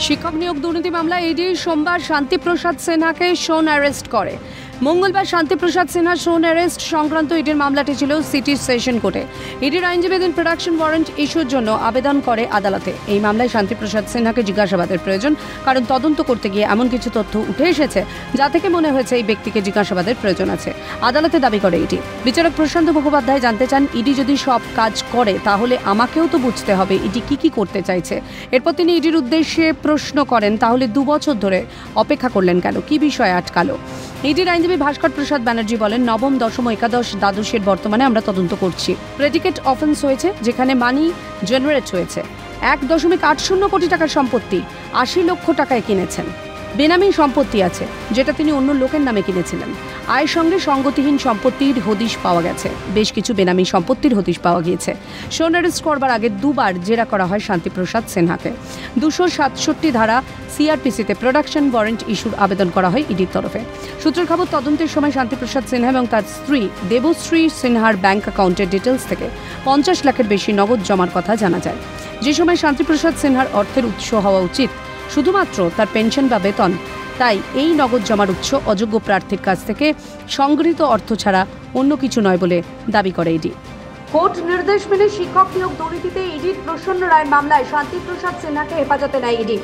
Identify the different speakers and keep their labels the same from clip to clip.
Speaker 1: শিক্ষক নিয়োগ দুর্নীতি মামলায় ইডি সোমবার শান্তিপ্রসাদ সিনহাকে শোন অ্যারেস্ট করে। মঙ্গলবার শান্তিপ্রসাদ সিনহা শোন অ্যারেস্ট সংক্রান্ত ইডির মামলাটি ছিল সিটি সেশন কোর্টে। ইডির আইনজীবী দিন প্রোডাকশন ওয়ারেন্ট ইস্যুর জন্য আবেদন করে আদালতে। এই মামলায় শান্তিপ্রসাদ সিনহাকে জিজ্ঞাসাবাদের প্রয়োজন, কারণ তদন্ত করতে গিয়ে এমন কিছু তথ্য উঠে এসেছে যা থেকে মনে হয়েছে এই ব্যক্তিকে জিজ্ঞাসাবাদের প্রয়োজন আছে। আদালতে দাবি করে ইডি। বিচারক প্রশান্ত মুখোপাধ্যায় জানতে চান, ইডি যদি সব কাজ করে তাহলে আমাকেও তো বুঝতে হবে ইডি কি করতে চাইছে। এরপর তিনি ইডির উদ্দেশ্যে প্রশ্ন করেন, তাহলে 2 বছর ধরে অপেক্ষা করলেন কেন, কি বিষয়ে আটকালো? ইডির আইনজীবী ভাস্কর প্রসাদ ব্যানার্জি বলেন, নবম, দশম, একাদশ, দ্বাদশের বর্তমানে আমরা তদন্ত করছি। প্রেডিকেট অফেন্স হয়েছে, যেখানে মানি জেনারেট হয়েছে। 1.80 কোটি টাকার সম্পত্তি 80 লক্ষ টাকায় কিনেছেন। বেনামি সম্পত্তি আছে, যেটা তিনি অন্য লোকের নামে কিনেছিলেন। আয়ের সঙ্গে সঙ্গতিহীন সম্পত্তির হদিশ পাওয়া গেছে। বেশ কিছু বেনামি সম্পত্তির হদিশ পাওয়া গিয়েছে। শোন অ্যারেস্ট করবার আগে 2 বার জেরা করা হয় শান্তিপ্রসাদ সিনহাকে। 267 ধারা সিআরপিসিতে প্রোডাকশন ওয়ারেন্ট ইস্যুর আবেদন করা হয় ইডির তরফে। সূত্রের খবর, তদন্তের সময় শান্তিপ্রসাদ সিনহা এবং তার স্ত্রী দেবশ্রী সিনহার ব্যাংক অ্যাকাউন্টের ডিটেলস থেকে 50 লাখের বেশি নগদ জমার কথা জানা যায়। যে সময় শান্তিপ্রসাদ সিনহার অর্থের উৎস হওয়া উচিত শুধুমাত্র তার পেনশন বা বেতন, তাই এই নগদ জমার উৎস অযোগ্য প্রার্থীর কাছ থেকে সংগৃহীত অর্থ ছাড়া অন্য কিছু নয় বলে দাবি করে ইডি। কোর্ট নির্দেশ মেনে শিক্ষক নিয়োগ দুর্নীতিতে ইডির প্রসন্ন রায়ের মামলায় শান্তিপ্রসাদ সিনহাকে হেফাজতে নেয় ইডি।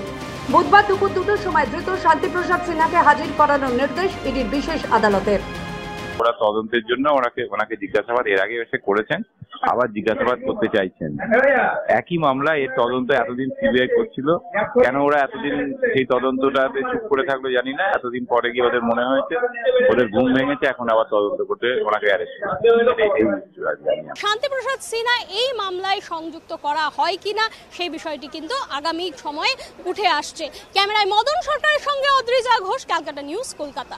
Speaker 1: বুধবার দুপুর 2টার সময় ধৃত শান্তিপ্রসাদ সিনহাকে হাজির করানোর নির্দেশ ইডির বিশেষ আদালতের।
Speaker 2: ওরা তদন্তের জন্য ওনাকে জিজ্ঞাসাবাদ এর আগে এসে করেছেন, আবার জিজ্ঞাসাবাদ করতে চাইছেন। একই মামলা, এর তদন্ত এতদিন সিবিআই করছিল, কেন ওরা এতদিন সেই তদন্তটাতে চুপ করে থাকলো জানি না। এতদিন পরে গিয়ে ওদের মনে হয়েছে, ওদের ঘুম ভেঙেছে, এখন আবার তদন্ত করতে ওনাকে অ্যারেস্ট করে।
Speaker 3: শান্তিপ্রসাদ সিনহা এই মামলায় সংযুক্ত করা হয় কিনা সেই বিষয়টি কিন্তু আগামী সময়ে উঠে আসছে। ক্যামেরায় মদন সরকারের সঙ্গে অদ্রিজা ঘোষ, ক্যালকাটা নিউজ, কলকাতা।